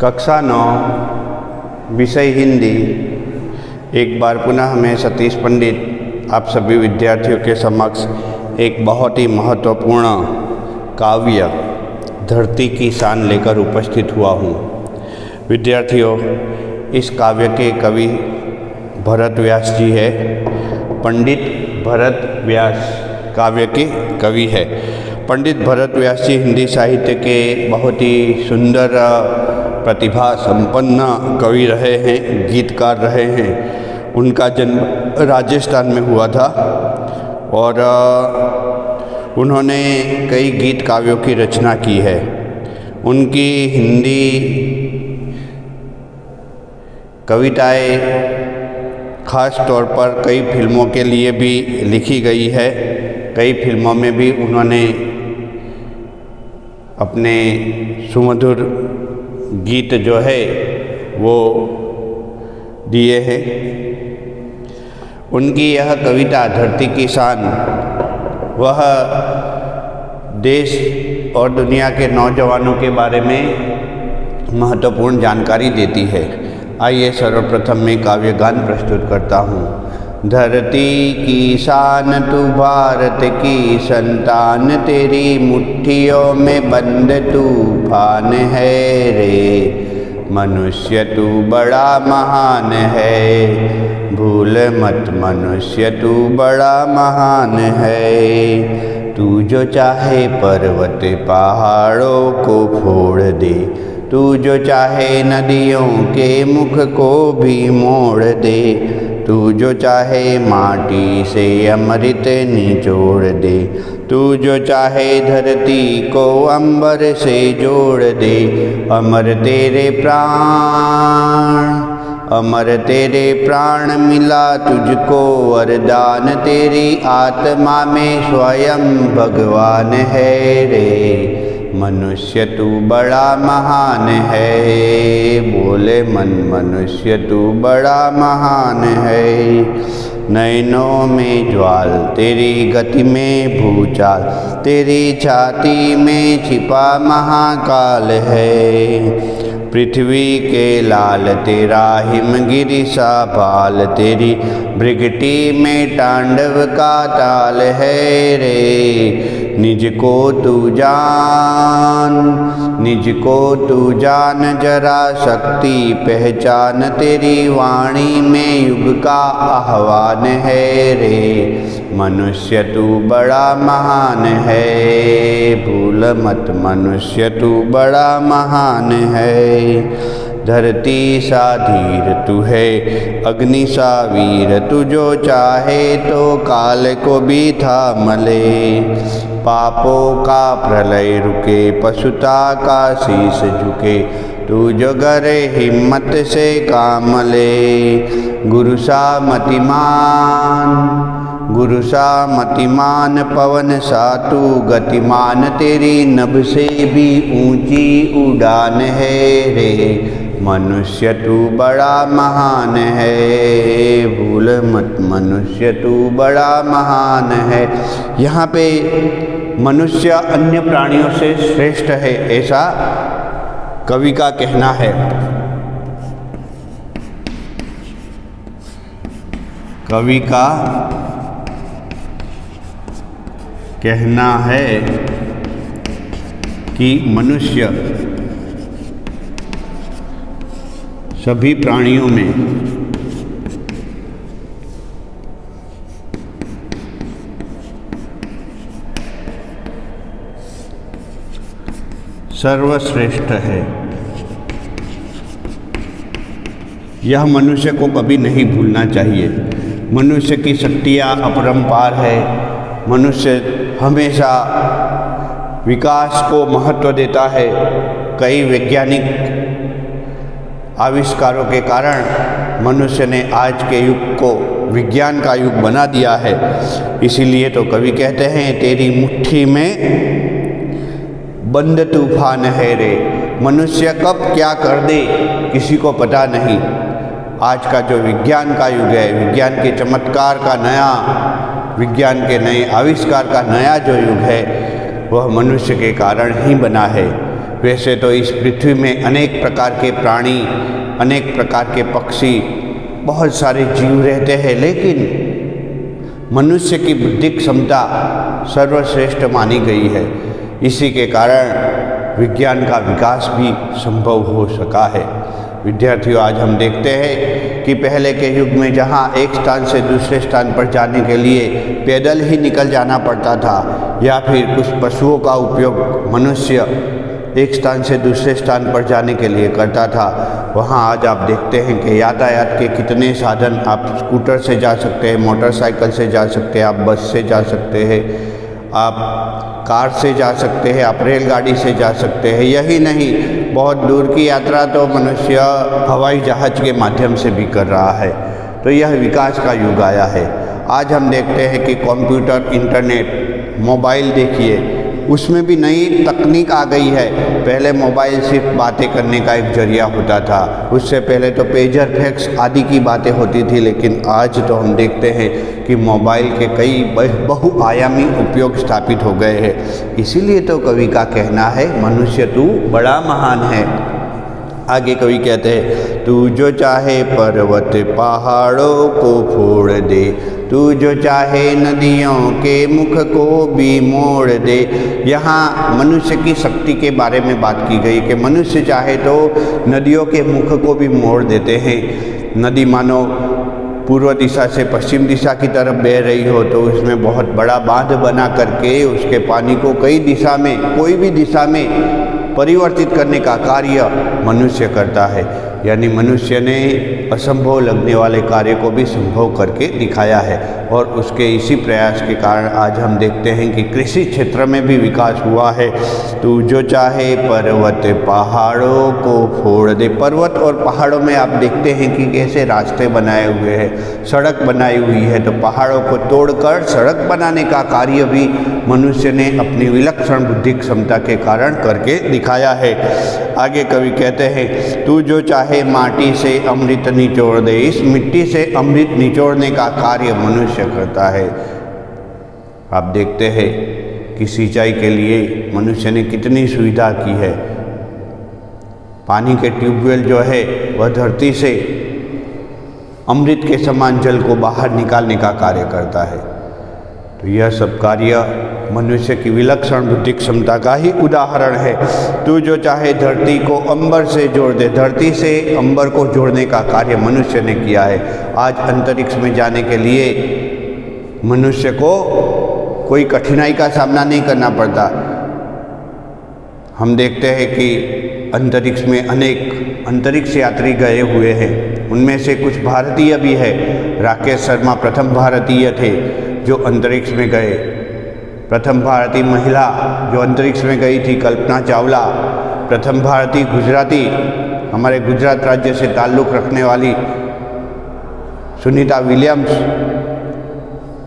कक्षा 9 विषय हिंदी। एक बार पुनः मैं सतीश पंडित आप सभी विद्यार्थियों के समक्ष एक बहुत ही महत्वपूर्ण काव्य धरती की शान लेकर उपस्थित हुआ हूँ। विद्यार्थियों, इस काव्य के कवि भरत व्यास जी है। पंडित भरत व्यास काव्य के कवि है। पंडित भरत व्यास जी हिंदी साहित्य के बहुत ही सुंदर प्रतिभा संपन्न कवि रहे हैं, गीतकार रहे हैं। उनका जन्म राजस्थान में हुआ था और उन्होंने कई गीत काव्यों की रचना की है। उनकी हिंदी कविताएं खास तौर पर कई फिल्मों के लिए भी लिखी गई है। कई फिल्मों में भी उन्होंने अपने सुमधुर गीत जो है वो दिए हैं। उनकी यह कविता धरती की शान वह देश और दुनिया के नौजवानों के बारे में महत्वपूर्ण जानकारी देती है। आइए सर्वप्रथम मैं काव्य गान प्रस्तुत करता हूँ। धरती की शान तू भारत की संतान, तेरी मुट्ठियों में बंद तूफान है रे। मनुष्य तू बड़ा महान है, भूल मत मनुष्य तू बड़ा महान है। तू जो चाहे पर्वत पहाड़ों को फोड़ दे, तू जो चाहे नदियों के मुख को भी मोड़ दे, तू जो चाहे माटी से अमृत निचोड़ दे, तू जो चाहे धरती को अंबर से जोड़ दे। अमर तेरे प्राण, अमर तेरे प्राण मिला तुझको वरदान, तेरी आत्मा में स्वयं भगवान है रे। मनुष्य तू बड़ा महान है, बोले मन मनुष्य तू बड़ा महान है। नैनों में ज्वाल तेरी गति में भूचाल, तेरी छाती में छिपा महाकाल है। पृथ्वी के लाल तेरा हिमगिरि सा बाल, तेरी भृगटी में तांडव का ताल है रे। निज को तू जान, निज को तू जान जरा शक्ति पहचान, तेरी वाणी में युग का आह्वान है रे। मनुष्य तू बड़ा महान है, भूल मत मनुष्य तू बड़ा महान है। धरती सा धीर तू है, अग्नि सा वीर, तू जो चाहे तो काल को भी थाम ले। पापों का प्रलय रुके, पशुता का शीश झुके, तू जो गरे हिम्मत से काम ले। गुरु सा मतिमान, गुरु सा मतिमान, पवन सा तू गतिमान, तेरी नभ से भी ऊंची उड़ान है रे। मनुष्य तू बड़ा महान है, भूल मत मनुष्य तू बड़ा महान है। यहाँ पे मनुष्य अन्य प्राणियों से श्रेष्ठ है ऐसा कवि का कहना है। कवि का कहना है कि मनुष्य सभी प्राणियों में सर्वश्रेष्ठ है। यह मनुष्य को कभी नहीं भूलना चाहिए। मनुष्य की शक्तियाँ अपरंपार है। मनुष्य हमेशा विकास को महत्व देता है। कई वैज्ञानिक आविष्कारों के कारण मनुष्य ने आज के युग को विज्ञान का युग बना दिया है। इसीलिए तो कवि कहते हैं, तेरी मुट्ठी में बंद तूफान है रे। मनुष्य कब क्या कर दे किसी को पता नहीं। आज का जो विज्ञान का युग है, विज्ञान के चमत्कार का नया, विज्ञान के नए आविष्कार का नया जो युग है वह मनुष्य के कारण ही बना है। वैसे तो इस पृथ्वी में अनेक प्रकार के प्राणी, अनेक प्रकार के पक्षी, बहुत सारे जीव रहते हैं, लेकिन मनुष्य की बुद्धिक क्षमता सर्वश्रेष्ठ मानी गई है। इसी के कारण विज्ञान का विकास भी संभव हो सका है। विद्यार्थियों, आज हम देखते हैं कि पहले के युग में जहाँ एक स्थान से दूसरे स्थान पर जाने के लिए पैदल ही निकल जाना पड़ता था, या फिर कुछ पशुओं का उपयोग मनुष्य एक स्थान से दूसरे स्थान पर जाने के लिए करता था, वहाँ आज आप देखते हैं कि यातायात के कितने साधन। आप स्कूटर से जा सकते हैं, मोटरसाइकिल से जा सकते हैं, आप बस से जा सकते हैं, आप कार से जा सकते हैं, आप रेलगाड़ी से जा सकते हैं। यही नहीं, बहुत दूर की यात्रा तो मनुष्य हवाई जहाज़ के माध्यम से भी कर रहा है। तो यह विकास का युग आया है। आज हम देखते हैं कि कंप्यूटर, इंटरनेट, मोबाइल देखिए, उसमें भी नई तकनीक आ गई है। पहले मोबाइल सिर्फ बातें करने का एक जरिया होता था, उससे पहले तो पेजर, फैक्स आदि की बातें होती थी, लेकिन आज तो हम देखते हैं कि मोबाइल के कई बहुआयामी उपयोग स्थापित हो गए हैं। इसीलिए तो कवि का कहना है, मनुष्य तू बड़ा महान है। आगे कवि कहते हैं, तू जो चाहे पर्वत पहाड़ों को फोड़ दे, तू जो चाहे नदियों के मुख को भी मोड़ दे। यहाँ मनुष्य की शक्ति के बारे में बात की गई कि मनुष्य चाहे तो नदियों के मुख को भी मोड़ देते हैं। नदी मानो पूर्व दिशा से पश्चिम दिशा की तरफ बह रही हो तो उसमें बहुत बड़ा बांध बना करके उसके पानी को कई दिशा में, कोई भी दिशा में परिवर्तित करने का कार्य मनुष्य करता है। यानी मनुष्य ने असंभव लगने वाले कार्य को भी संभव करके दिखाया है, और उसके इसी प्रयास के कारण आज हम देखते हैं कि कृषि क्षेत्र में भी विकास हुआ है। तू जो चाहे पर्वत पहाड़ों को फोड़ दे। पर्वत और पहाड़ों में आप देखते हैं कि कैसे रास्ते बनाए हुए हैं, सड़क बनाई हुई है, तो पहाड़ों को तोड़कर सड़क बनाने का कार्य भी मनुष्य ने अपनी विलक्षण बुद्धि क्षमता के कारण करके दिखाया है। आगे कवि कहते हैं, तू जो चाहे माटी से अमृत निचोड़ दे। इस मिट्टी से अमृत निचोड़ने का कार्य मनुष्य करता है। आप देखते हैं कि सिंचाई के लिए मनुष्य ने कितनी सुविधा की है। पानी के ट्यूबवेल जो है वह धरती से अमृत के समान जल को बाहर निकालने का कार्य करता है। तो यह सब कार्य मनुष्य की विलक्षण बुद्धि क्षमता का ही उदाहरण है। तू जो चाहे धरती को अंबर से जोड़ दे। धरती से अंबर को जोड़ने का कार्य मनुष्य ने किया है। आज अंतरिक्ष में जाने के लिए मनुष्य को कोई कठिनाई का सामना नहीं करना पड़ता। हम देखते हैं कि अंतरिक्ष में अनेक अंतरिक्ष यात्री गए हुए हैं, उनमें से कुछ भारतीय भी है। राकेश शर्मा प्रथम भारतीय थे जो अंतरिक्ष में गए। प्रथम भारतीय महिला जो अंतरिक्ष में गई थी कल्पना चावला। प्रथम भारतीय गुजराती, हमारे गुजरात राज्य से ताल्लुक़ रखने वाली सुनीता विलियम्स,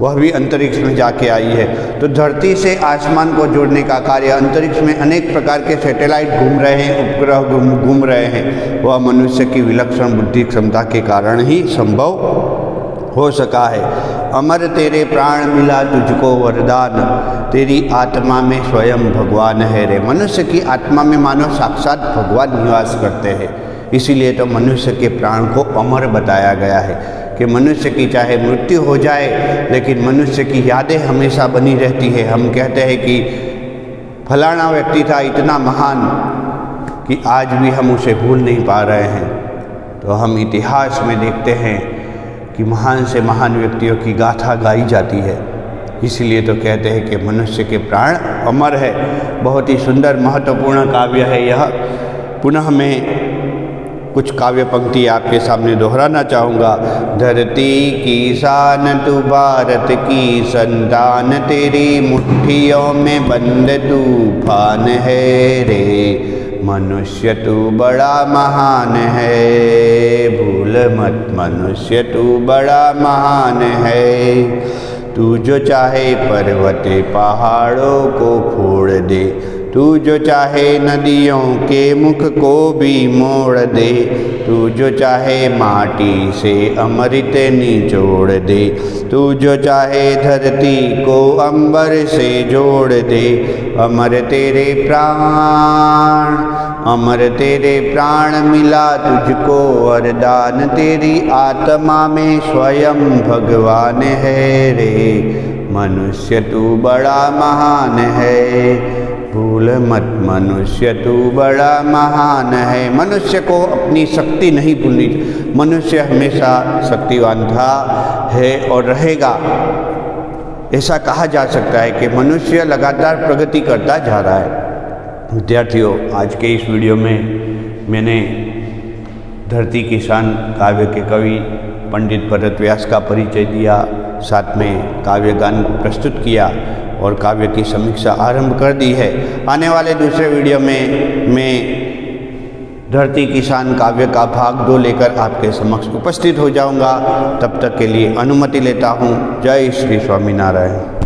वह भी अंतरिक्ष में जाके आई है। तो धरती से आसमान को जोड़ने का कार्य, अंतरिक्ष में अनेक प्रकार के सैटेलाइट घूम रहे हैं, उपग्रह घूम रहे हैं, वह मनुष्य की विलक्षण बुद्धि क्षमता के कारण ही संभव हो सका है। अमर तेरे प्राण मिला तुझको वरदान, तेरी आत्मा में स्वयं भगवान है रे। मनुष्य की आत्मा में मानो साक्षात भगवान निवास करते हैं। इसीलिए तो मनुष्य के प्राण को अमर बताया गया है कि मनुष्य की चाहे मृत्यु हो जाए लेकिन मनुष्य की यादें हमेशा बनी रहती है। हम कहते हैं कि फलाना व्यक्ति था इतना महान कि आज भी हम उसे भूल नहीं पा रहे हैं। तो हम इतिहास में देखते हैं कि महान से महान व्यक्तियों की गाथा गाई जाती है। इसलिए तो कहते हैं कि मनुष्य के प्राण अमर है। बहुत ही सुंदर महत्वपूर्ण काव्य है यह। पुनः मैं कुछ काव्य पंक्ति आपके सामने दोहराना चाहूँगा। धरती की शान तू भारत की संतान, तेरी मुट्ठियों में बंद तूफान है रे। मनुष्य तू बड़ा महान है, भूल मत मनुष्य तू बड़ा महान है। तू जो चाहे पर्वत पहाड़ों को फोड़ दे, तू जो चाहे नदियों के मुख को भी मोड़ दे, तू जो चाहे माटी से अमृत निचोड़ दे, तू जो चाहे धरती को अंबर से जोड़ दे। अमर तेरे प्राण, अमर तेरे प्राण मिला तुझको वरदान, तेरी आत्मा में स्वयं भगवान है रे। मनुष्य तू बड़ा महान है, भूल मत मनुष्य तू बड़ा महान है। मनुष्य को अपनी शक्ति नहीं भूलनी चाहिए। मनुष्य हमेशा शक्तिवान था, है और रहेगा। ऐसा कहा जा सकता है कि मनुष्य लगातार प्रगति करता जा रहा है। विद्यार्थियों, आज के इस वीडियो में मैंने धरती किसान काव्य के कवि पंडित भरत व्यास का परिचय दिया, साथ में काव्य गान प्रस्तुत किया और काव्य की समीक्षा आरंभ कर दी है। आने वाले दूसरे वीडियो में मैं धरती किसान काव्य का भाग 2 लेकर आपके समक्ष उपस्थित हो जाऊंगा। तब तक के लिए अनुमति लेता हूं। जय श्री स्वामीनारायण।